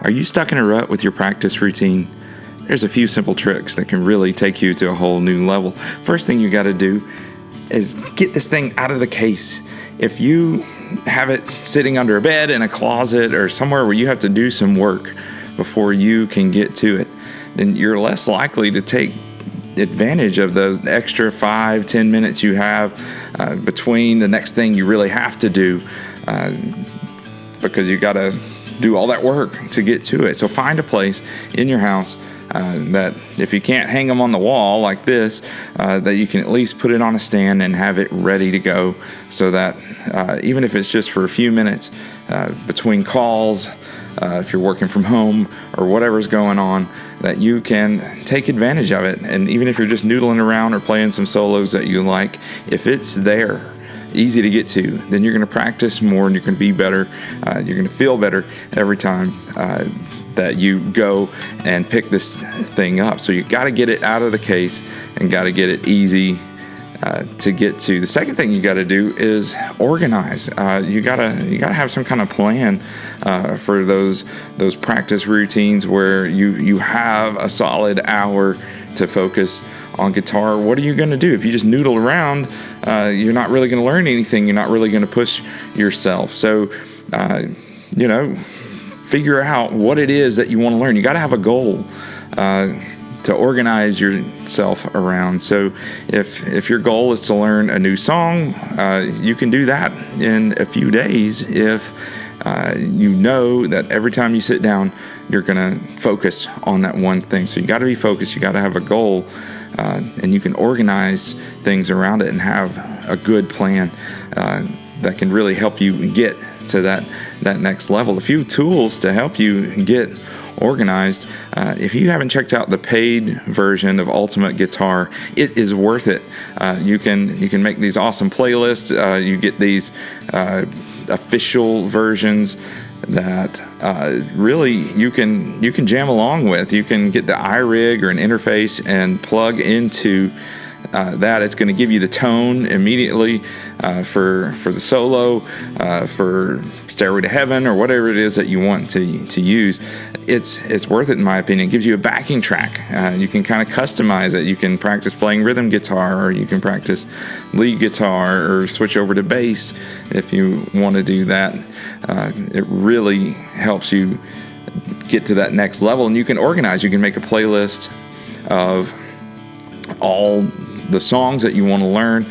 Are you stuck in a rut with your practice routine? There's a few simple tricks that can really take you to a whole new level. First thing you got to do is get this thing out of the case. If you have it sitting under a bed, in a closet, or somewhere where you have to do some work before you can get to it, then you're less likely to take advantage of those extra 5-10 minutes you have between the next thing you really have to do, because you got to do all that work to get to it. So find a place in your house that if you can't hang them on the wall like this, that you can at least put it on a stand and have it ready to go, so that even if it's just for a few minutes between calls, if you're working from home or whatever's going on, that you can take advantage of it. And even if you're just noodling around or playing some solos that you like, if it's there, easy to get to, then you're going to practice more and you're going to be better. You're going to feel better every time that you go and pick this thing up. So you got to get it out of the case and got to get it easy to get to. The second thing you got to do is organize. You gotta have some kind of plan for those practice routines where you have a solid hour to focus on guitar. What are you going to do? If you just noodle around, you're not really going to learn anything. You're not really going to push yourself. So, figure out what it is that you want to learn. You got to have a goal to organize yourself around. So if your goal is to learn a new song, you can do that in a few days if you know that every time you sit down, you're going to focus on that one thing. So you got to be focused. You got to have a goal, and you can organize things around it and have a good plan that can really help you get to that next level. A few tools to help you get organized. If you haven't checked out the paid version of Ultimate Guitar, it is worth it. You can make these awesome playlists. You get these official versions that really you can jam along with. You can get the iRig or an interface and plug into that. It's going to give you the tone immediately for the solo, for Stairway to Heaven, or whatever it is that you want to use. It's worth it, in my opinion. It gives you a backing track. You can kind of customize it. You can practice playing rhythm guitar, or you can practice lead guitar, or switch over to bass if you want to do that. It really helps you get to that next level, and you can organize. You can make a playlist of all the songs that you want to learn.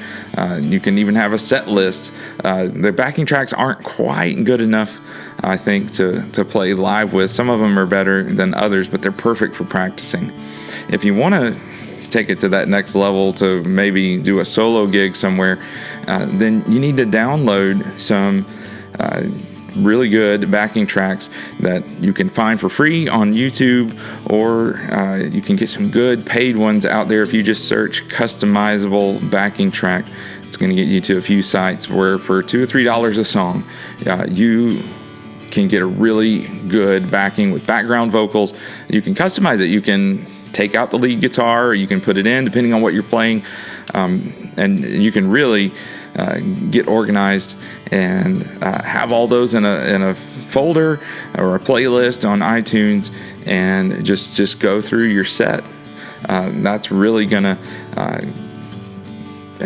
You can even have a set list. The backing tracks aren't quite good enough, I think, to play live with. Some of them are better than others, but they're perfect for practicing. If you want to take it to that next level, to maybe do a solo gig somewhere, then you need to download some really good backing tracks that you can find for free on YouTube, or you can get some good paid ones out there. If you just search customizable backing track, it's going to get you to a few sites where for $2 or $3 a song, you can get a really good backing with background vocals. You can customize it. You can take out the lead guitar, or you can put it in depending on what you're playing, and you can really get organized and have all those in a folder or a playlist on iTunes, and just go through your set. That's really gonna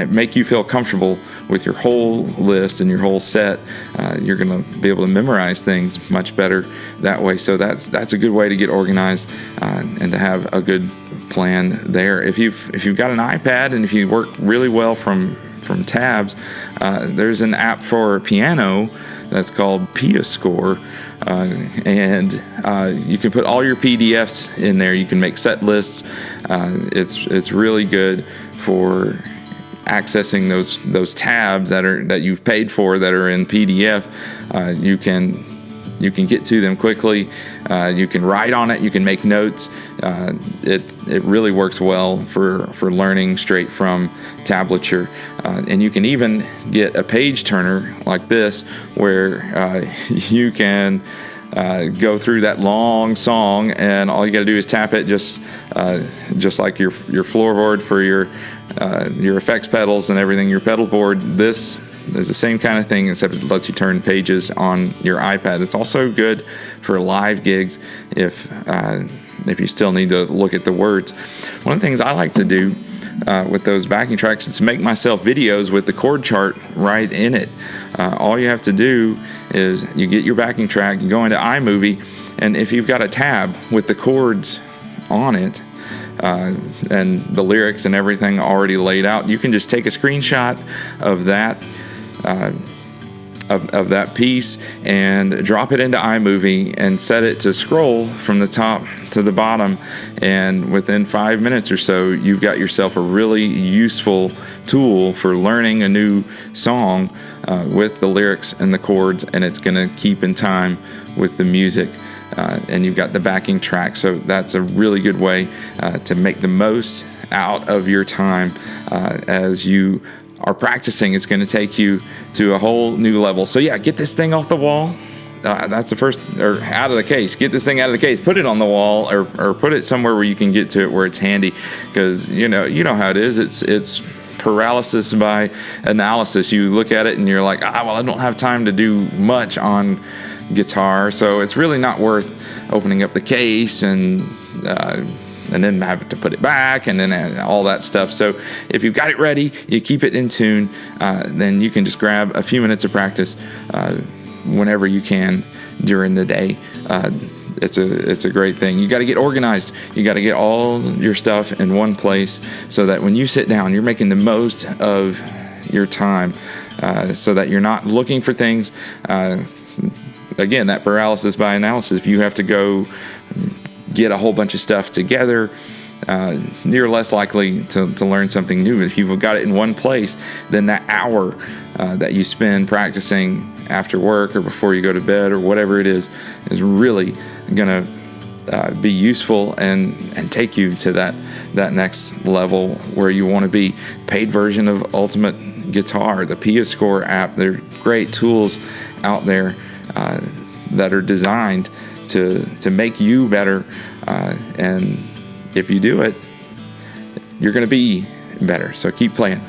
make you feel comfortable with your whole list and your whole set. You're gonna be able to memorize things much better that way. So that's a good way to get organized and to have a good plan there. If you've got an iPad, and if you work really well from tabs, there's an app for piano that's called PiaScore, and you can put all your PDFs in there. You can make set lists. It's really good for accessing those tabs that you've paid for that are in PDF. You can get to them quickly. You can write on it. You can make notes. It really works well for learning straight from tablature. And you can even get a page turner like this, where you can go through that long song, and all you got to do is tap it, just like your floorboard for your effects pedals and everything, your pedal board. This is the same kind of thing, except it lets you turn pages on your iPad. It's also good for live gigs if you still need to look at the words. One of the things I like to do with those backing tracks is to make myself videos with the chord chart right in it. All you have to do is you get your backing track, you go into iMovie, and if you've got a tab with the chords on it, and the lyrics and everything already laid out, you can just take a screenshot of that of that piece and drop it into iMovie and set it to scroll from the top to the bottom, and within 5 minutes or so you've got yourself a really useful tool for learning a new song with the lyrics and the chords, and it's going to keep in time with the music. And you've got the backing track. So that's a really good way to make the most out of your time as you are practicing. It's going to take you to a whole new level. So yeah, get this thing off the wall. That's the first, or out of the case. Get this thing out of the case. Put it on the wall, or put it somewhere where you can get to it, where it's handy. Because you know how it is. It's paralysis by analysis. You look at it and you're like, well, I don't have time to do much on guitar, so it's really not worth opening up the case and then having to put it back and then all that stuff. So if you've got it ready, you keep it in tune, then you can just grab a few minutes of practice whenever you can during the day. It's a great thing. You got to get organized. You got to get all your stuff in one place so that when you sit down, you're making the most of your time, so that you're not looking for things. Again, that paralysis by analysis. If you have to go get a whole bunch of stuff together, you're less likely to learn something new. If you've got it in one place, then that hour that you spend practicing after work or before you go to bed or whatever it is really going to be useful and take you to that next level where you want to be. Paid version of Ultimate Guitar, the PiaScore app. There are great tools out there that are designed to make you better, and if you do it, you're going to be better. So keep playing.